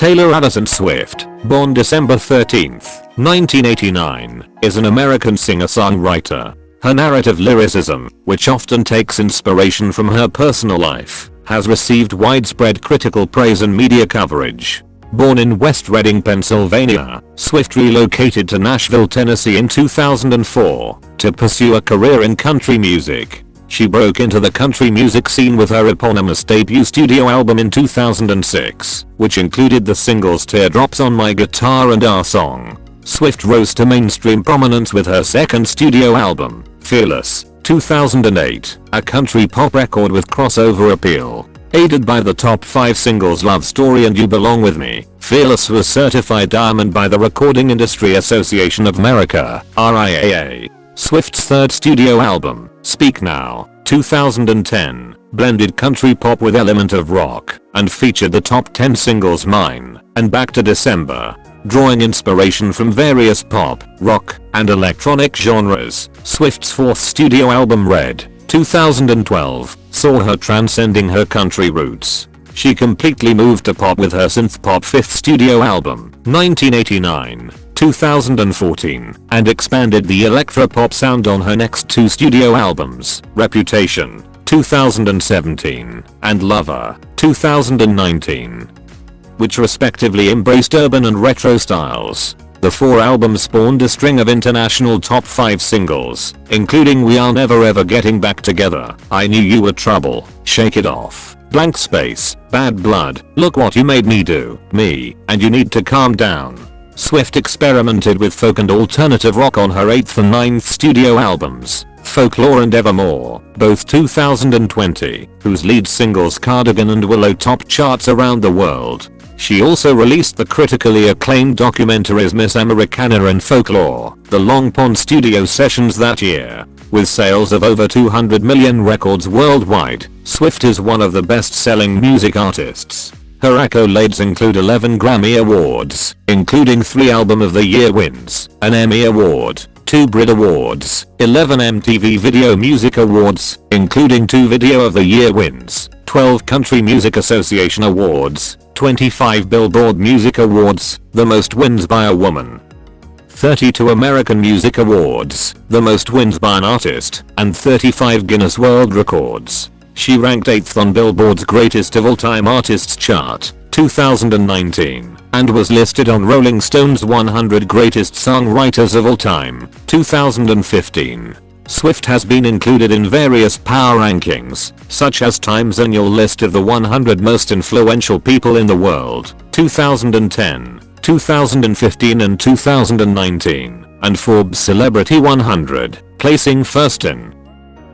Taylor Addison Swift, born December 13, 1989, is an American singer-songwriter. Her narrative lyricism, which often takes inspiration from her personal life, has received widespread critical praise and media coverage. Born in West Reading, Pennsylvania, Swift relocated to Nashville, Tennessee in 2004 to pursue a career in country music. She broke into the country music scene with her eponymous debut studio album in 2006, which included the singles Teardrops, On My Guitar and Our Song. Swift rose to mainstream prominence with her second studio album, Fearless, 2008, a country pop record with crossover appeal. Aided by the top 5 singles Love Story and You Belong With Me, Fearless was certified diamond by the Recording Industry Association of America, RIAA. Swift's third studio album, Speak Now, 2010, blended country pop with element of rock, and featured the top 10 singles Mine, and Back to December. Drawing inspiration from various pop, rock, and electronic genres, Swift's fourth studio album Red, 2012, saw her transcending her country roots. She completely moved to pop with her synth-pop fifth studio album, 1989, 2014, and expanded the electropop sound on her next two studio albums, Reputation, 2017, and Lover, 2019, which respectively embraced urban and retro styles. The 4 albums spawned a string of international top 5 singles, including We Are Never Ever Getting Back Together, I Knew You Were Trouble, Shake It Off, Blank Space, Bad Blood, Look What You Made Me Do, Me, and You Need to Calm Down. Swift experimented with folk and alternative rock on her 8th and 9th studio albums, Folklore and Evermore, both 2020, whose lead singles Cardigan and Willow topped charts around the world. She also released the critically acclaimed documentaries Miss Americana and Folklore, the Long Pond studio sessions that year. With sales of over 200 million records worldwide, Swift is one of the best-selling music artists. Her accolades include 11 Grammy Awards, including 3 Album of the Year wins, an Emmy Award, 2 Brit Awards, 11 MTV Video Music Awards, including 2 Video of the Year wins, 12 Country Music Association Awards, 25 Billboard Music Awards, the most wins by a woman, 32 American Music Awards, the most wins by an artist, and 35 Guinness World Records. She ranked 8th on Billboard's Greatest of All Time Artists chart, 2019, and was listed on Rolling Stone's 100 Greatest Songwriters of All Time, 2015. Swift has been included in various power rankings, such as Time's annual list of the 100 most influential people in the world, 2010, 2015 and 2019, and Forbes Celebrity 100, placing first in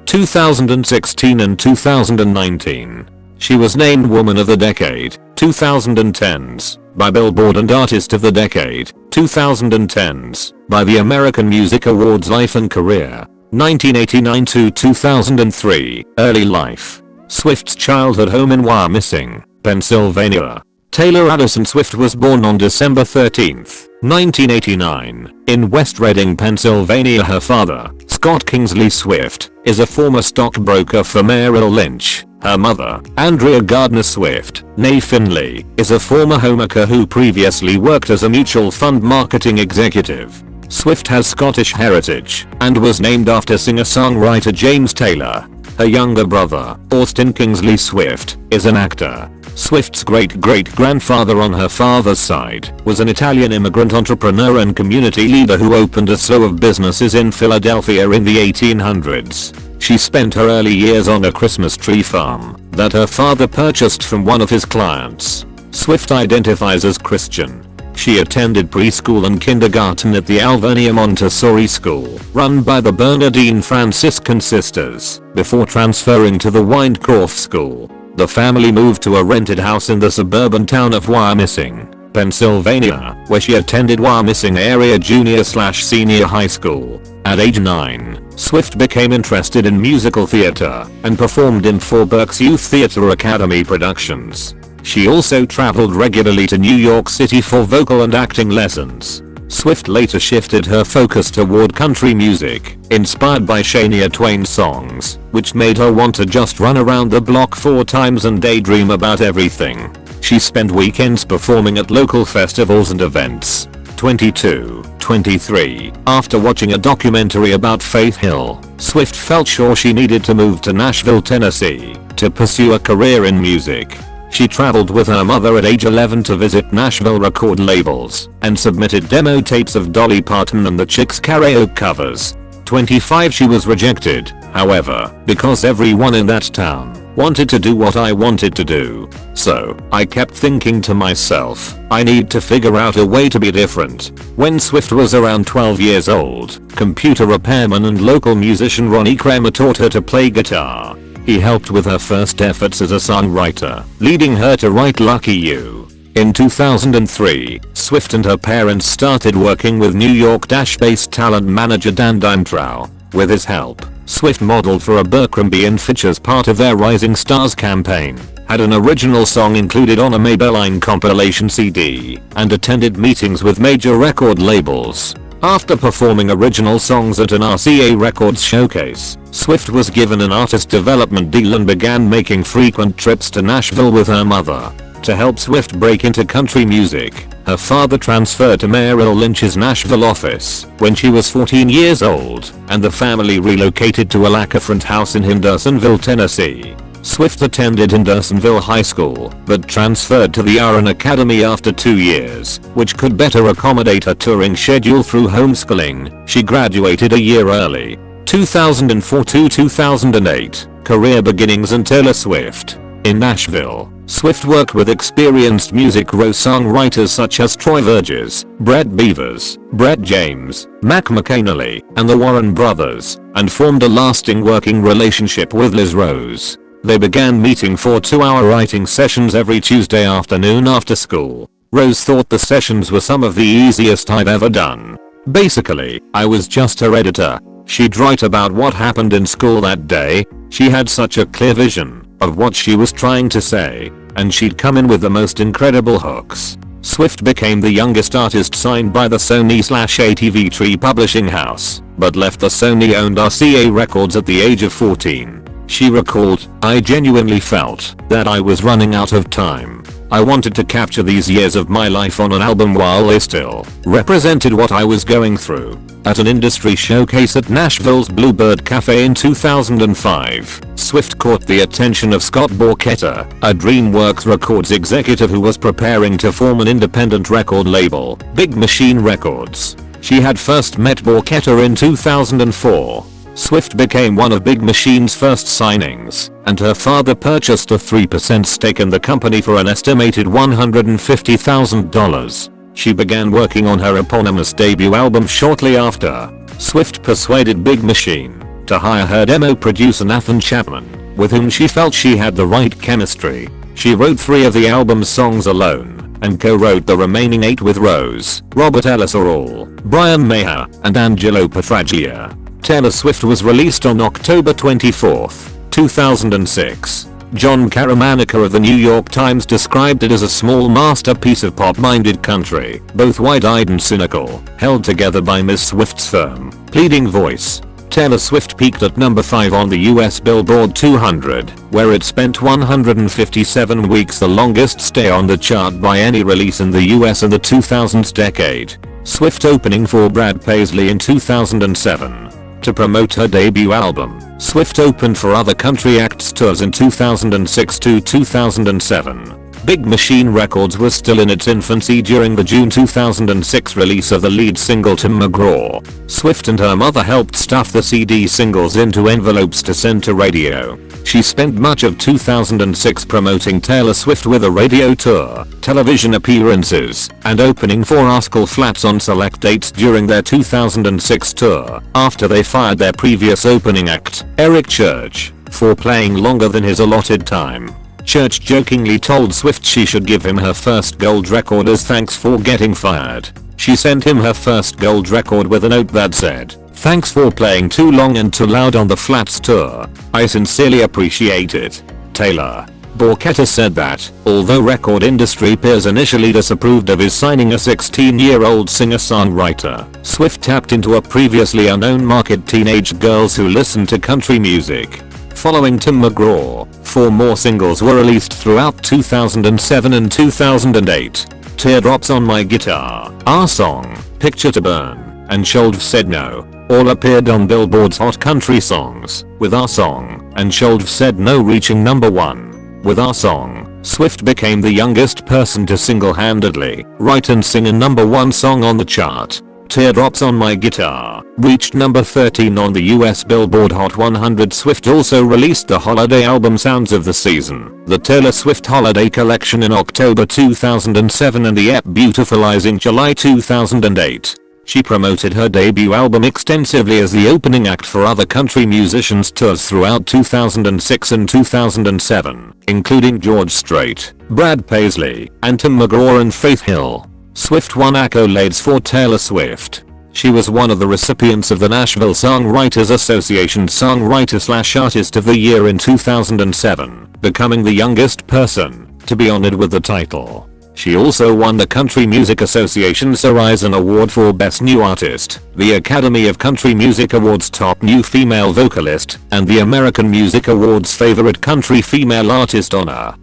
2016 and 2019. She was named Woman of the Decade, 2010s, by Billboard and Artist of the Decade, 2010s, by the American Music Awards Life and Career, 1989 to 2003, Early Life. Swift's childhood home in Wyomissing, Pennsylvania. Taylor Addison Swift was born on December 13, 1989, in West Reading, Pennsylvania. Her father, Scott Kingsley Swift, is a former stockbroker for Merrill Lynch. Her mother, Andrea Gardner Swift, née Finley, is a former homemaker who previously worked as a mutual fund marketing executive. Swift has Scottish heritage and was named after singer-songwriter James Taylor. Her younger brother, Austin Kingsley Swift, is an actor. Swift's great-great-grandfather on her father's side was an Italian immigrant entrepreneur and community leader who opened a slew of businesses in Philadelphia in the 1800s. She spent her early years on a Christmas tree farm that her father purchased from one of his clients. Swift identifies as Christian. She attended preschool and kindergarten at the Alvernia Montessori School, run by the Bernardine Franciscan Sisters, before transferring to the Windcroft School. The family moved to a rented house in the suburban town of Wyomissing, Pennsylvania, where she attended Wyomissing Area Junior/Senior High School. At age 9, Swift became interested in musical theater and performed in Fallbrook's Youth Theater Academy productions. She also traveled regularly to New York City for vocal and acting lessons. Swift later shifted her focus toward country music, inspired by Shania Twain's songs, which made her want to just run around the block 4 times and daydream about everything. She spent weekends performing at local festivals and events. 22, 23. After watching a documentary about Faith Hill, Swift felt sure she needed to move to Nashville, Tennessee to pursue a career in music. She traveled with her mother at age 11 to visit Nashville record labels and submitted demo tapes of Dolly Parton and the Chicks karaoke covers. 25. She was rejected, however, because everyone in that town wanted to do what I wanted to do. So, I kept thinking to myself, I need to figure out a way to be different. When Swift was around 12 years old, computer repairman and local musician Ronnie Kramer taught her to play guitar. He helped with her first efforts as a songwriter, leading her to write Lucky You. In 2003, Swift and her parents started working with New York-based talent manager Dan Dimtrow. With his help, Swift modeled for Abercrombie & Fitch as part of their Rising Stars campaign, had an original song included on a Maybelline compilation CD, and attended meetings with major record labels. After performing original songs at an RIAA Records showcase, Swift was given an artist development deal and began making frequent trips to Nashville with her mother. To help Swift break into country music, her father transferred to Merrill Lynch's Nashville office when she was 14 years old, and the family relocated to a lakefront house in Hendersonville, Tennessee. Swift attended Hendersonville High School, but transferred to the RIAA Academy after 2 years, which could better accommodate her touring schedule through homeschooling. She graduated a year early. 2004 to 2008, career beginnings and Taylor Swift. In Nashville, Swift worked with experienced music row songwriters such as Troy Verges, Brett Beavers, Brett James, Mac McAnally, and the Warren Brothers, and formed a lasting working relationship with Liz Rose. They began meeting for 2-hour writing sessions every Tuesday afternoon after school. Rose thought the sessions were some of the easiest I've ever done. Basically, I was just her editor. She'd write about what happened in school that day. She had such a clear vision of what she was trying to say, and she'd come in with the most incredible hooks. Swift became the youngest artist signed by the Sony/ATV Tree publishing house, but left the Sony-owned RIAA Records at the age of 14. She recalled, I genuinely felt that I was running out of time. I wanted to capture these years of my life on an album while they still represented what I was going through. At an industry showcase at Nashville's Bluebird Cafe in 2005, Swift caught the attention of Scott Borchetta, a DreamWorks Records executive who was preparing to form an independent record label, Big Machine Records. She had first met Borchetta in 2004. Swift became one of Big Machine's first signings, and her father purchased a 3% stake in the company for an estimated $150,000. She began working on her eponymous debut album shortly after. Swift persuaded Big Machine to hire her demo producer Nathan Chapman, with whom she felt she had the right chemistry. She wrote 3 of the album's songs alone, and co-wrote the remaining 8 with Rose, Robert Ellis Orall, Brian Maher, and Angelo Petraglia. Taylor Swift was released on October 24, 2006. John Caramanica of the New York Times described it as a small masterpiece of pop-minded country, both wide-eyed and cynical, held together by Miss Swift's firm, pleading voice. Taylor Swift peaked at number 5 on the US Billboard 200, where it spent 157 weeks, the longest stay on the chart by any release in the US in the 2000s decade. Swift opening for Brad Paisley in 2007. To promote her debut album, Swift opened for other country acts tours in 2006 to 2007. Big Machine Records was still in its infancy during the June 2006 release of the lead single Tim McGraw. Swift and her mother helped stuff the CD singles into envelopes to send to radio. She spent much of 2006 promoting Taylor Swift with a radio tour, television appearances, and opening for Rascal Flatts on select dates during their 2006 tour, after they fired their previous opening act, Eric Church, for playing longer than his allotted time. Church jokingly told Swift she should give him her first gold record as thanks for getting fired. She sent him her first gold record with a note that said, "Thanks for playing too long and too loud on the Flats tour. I sincerely appreciate it, Taylor." Borchetta said that, although record industry peers initially disapproved of his signing a 16-year-old singer-songwriter, Swift tapped into a previously unknown market, teenage girls who listened to country music. Following Tim McGraw, 4 more singles were released throughout 2007 and 2008. Teardrops on My Guitar, Our Song, Picture to Burn, and Should Said No all appeared on Billboard's Hot Country Songs, with Our Song and Should Said No reaching number 1. With Our Song, Swift became the youngest person to single-handedly write and sing a number 1 song on the chart. Teardrops on My Guitar reached number 13 on the US Billboard Hot 100. Swift also released the holiday album Sounds of the Season, the Taylor Swift Holiday Collection in October 2007 and the EP Beautiful in July 2008. She promoted her debut album extensively as the opening act for other country musicians' tours throughout 2006 and 2007, including George Strait, Brad Paisley, and Tim McGraw and Faith Hill. Swift won accolades for Taylor Swift. She was one of the recipients of the Nashville Songwriters Association Songwriter/Artist of the Year in 2007, becoming the youngest person to be honored with the title. She also won the Country Music Association's Horizon Award for Best New Artist, the Academy of Country Music Awards Top New Female Vocalist, and the American Music Awards Favorite Country Female Artist honor.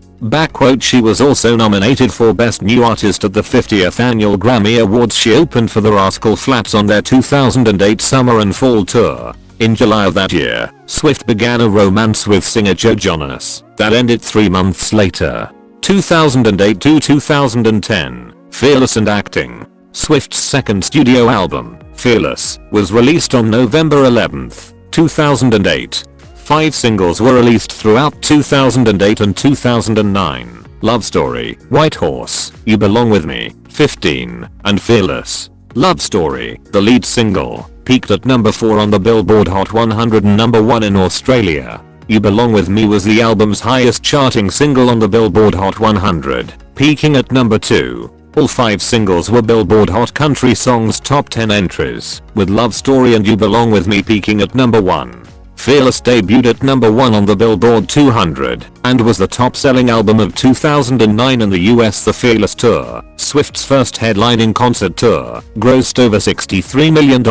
She was also nominated for Best New Artist at the 50th Annual Grammy Awards. She opened for the Rascal Flatts on their 2008 summer and fall tour. In July of that year, Swift began a romance with singer Joe Jonas that ended 3 months later. 2008 to 2010, Fearless and Acting. Swift's second studio album, Fearless, was released on November 11, 2008. 5 singles were released throughout 2008 and 2009. Love Story, White Horse, You Belong With Me, 15, and Fearless. Love Story, the lead single, peaked at number 4 on the Billboard Hot 100 and number 1 in Australia. You Belong With Me was the album's highest charting single on the Billboard Hot 100, peaking at number 2. All 5 singles were Billboard Hot Country Songs top 10 entries, with Love Story and You Belong With Me peaking at number 1. Fearless debuted at number 1 on the Billboard 200 and was the top-selling album of 2009 in the US. The Fearless Tour, Swift's first headlining concert tour, grossed over $63 million.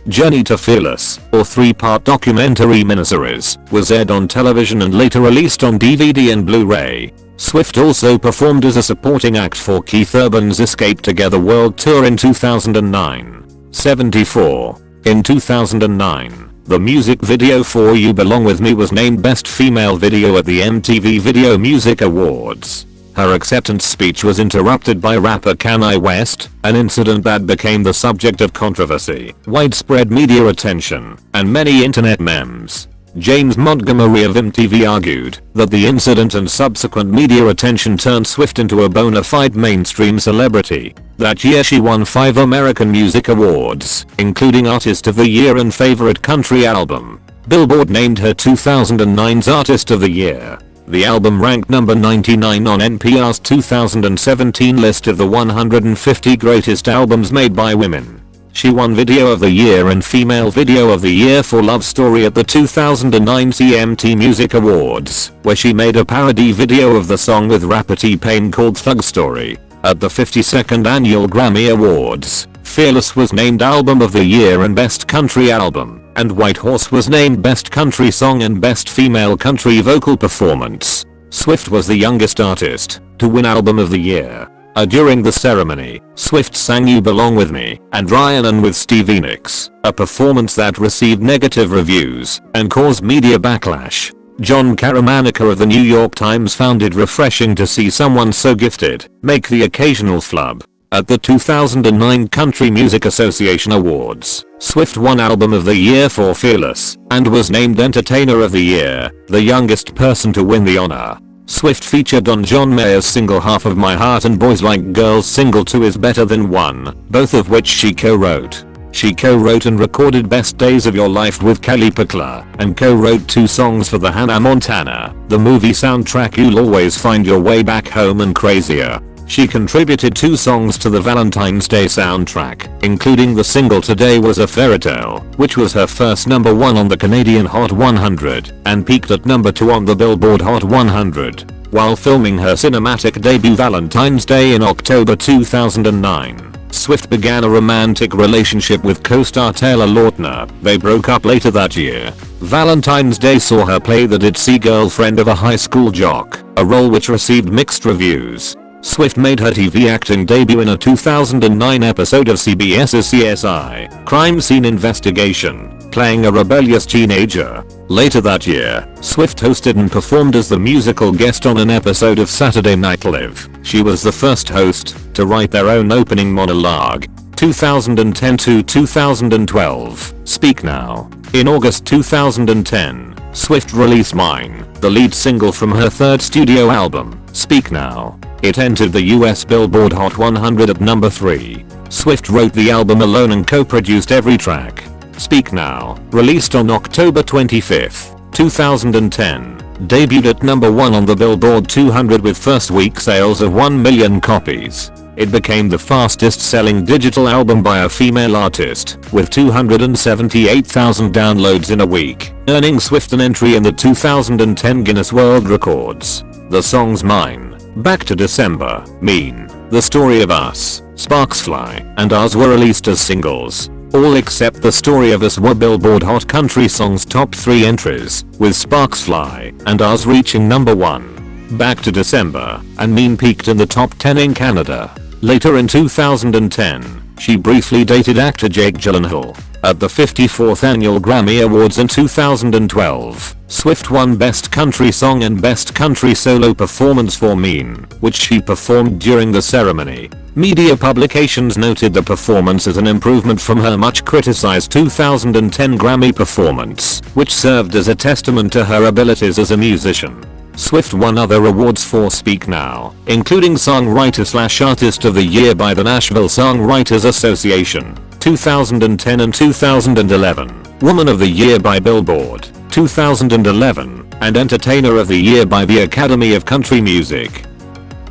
Journey to Fearless, or 3-part documentary miniseries, was aired on television and later released on DVD and Blu-ray. Swift also performed as a supporting act for Keith Urban's Escape Together World Tour in 2009. 74. In 2009, the music video for You Belong With Me was named Best Female Video at the MTV Video Music Awards. Her acceptance speech was interrupted by rapper Kanye West, an incident that became the subject of controversy, widespread media attention, and many internet memes. James Montgomery of MTV argued that the incident and subsequent media attention turned Swift into a bona fide mainstream celebrity. That year she won 5 American Music Awards, including Artist of the Year and Favorite Country Album. Billboard named her 2009's Artist of the Year. The album ranked number 99 on NPR's 2017 list of the 150 greatest albums made by women. She won Video of the Year and Female Video of the Year for Love Story at the 2009 CMT Music Awards, where she made a parody video of the song with rapper T-Pain called Thug Story. At the 52nd Annual Grammy Awards, Fearless was named Album of the Year and Best Country Album, and White Horse was named Best Country Song and Best Female Country Vocal Performance. Swift was the youngest artist to win Album of the Year. During the ceremony, Swift sang You Belong With Me and RIAA with Stevie Nicks, a performance that received negative reviews and caused media backlash. John Caramanica of the New York Times found it refreshing to see someone so gifted make the occasional flub. At the 2009 Country Music Association Awards, Swift won Album of the Year for Fearless and was named Entertainer of the Year, the youngest person to win the honor. Swift featured on John Mayer's single Half of My Heart and Boys Like Girls single 2 Is Better Than 1, both of which she co-wrote. She co-wrote and recorded Best Days of Your Life with Kelly Pickler and co-wrote 2 songs for the Hannah Montana, the movie soundtrack You'll Always Find Your Way Back Home and Crazier. She contributed 2 songs to the Valentine's Day soundtrack, including the single Today Was a Fairy Tale, which was her first number 1 on the Canadian Hot 100 and peaked at number 2 on the Billboard Hot 100, while filming her cinematic debut Valentine's Day in October 2009. Swift began a romantic relationship with co-star Taylor Lautner. They broke up later that year. Valentine's Day saw her play the ditzy girlfriend of a high school jock, a role which received mixed reviews. Swift made her TV acting debut in a 2009 episode of CBS's CSI: Crime Scene Investigation, playing a rebellious teenager. Later that year, Swift hosted and performed as the musical guest on an episode of Saturday Night Live. She was the first host to write their own opening monologue. 2010 to 2012, Speak Now. In August 2010, Swift released Mine, the lead single from her third studio album, Speak Now. It entered the US Billboard Hot 100 at number 3. Swift wrote the album alone and co-produced every track. Speak Now, released on October 25, 2010, debuted at number 1 on the Billboard 200 with first week sales of 1 million copies. It became the fastest selling digital album by a female artist, with 278,000 downloads in a week, earning Swift an entry in the 2010 Guinness World Records. The songs Mine, Back to December, Mean, The Story of Us, Sparks Fly, and Ours were released as singles. All except The Story of Us were Billboard Hot Country Songs top 3 entries, with Sparks Fly and Ours reaching number 1. Back to December and Mean peaked in the top 10 in Canada. Later in 2010, she briefly dated actor Jake Gyllenhaal. At the 54th Annual Grammy Awards in 2012, Swift won Best Country Song and Best Country Solo Performance for Mean, which she performed during the ceremony. Media publications noted the performance as an improvement from her much criticized 2010 Grammy performance, which served as a testament to her abilities as a musician. Swift won other awards for Speak Now, including Songwriter/Artist of the Year by the Nashville Songwriters Association, 2010 and 2011, Woman of the Year by Billboard, 2011, and Entertainer of the Year by the Academy of Country Music,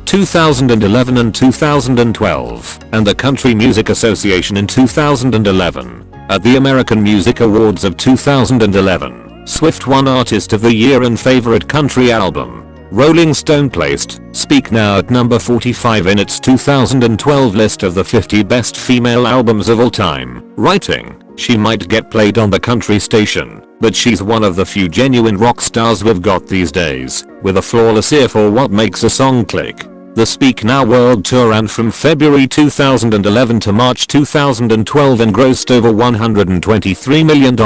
2011 and 2012, and the Country Music Association in 2011. At the American Music Awards of 2011, Swift won Artist of the Year and Favorite Country Album. Rolling Stone placed Speak Now at number 45 in its 2012 list of the 50 best female albums of all time, writing, "She might get played on the country station, but she's one of the few genuine rock stars we've got these days, with a flawless ear for what makes a song click." The Speak Now World Tour ran from February 2011 to March 2012 and grossed over $123 million.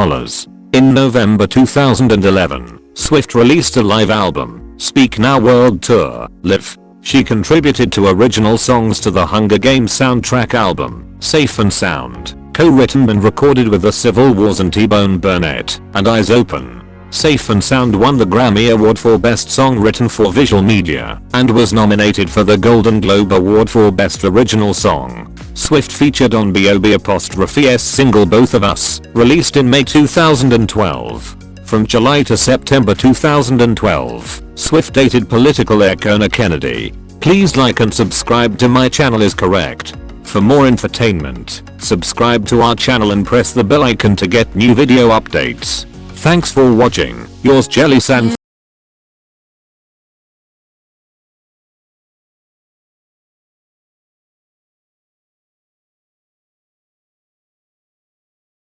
In November 2011, Swift released a live album, Speak Now World Tour, Live. She contributed to original songs to the Hunger Games soundtrack album, Safe and Sound, co-written and recorded with the Civil Wars and T-Bone Burnett, and Eyes Open. Safe and Sound won the Grammy Award for Best Song Written for Visual Media, and was nominated for the Golden Globe Award for Best Original Song. Swift featured on B.O.B.'s single Both of Us, released in May 2012. From July to September 2012, Swift dated political icon Kennedy. Please like and subscribe to my channel is correct. For more entertainment, subscribe to our channel and press the bell icon to get new video updates. Thanks for watching. Yours Jelly San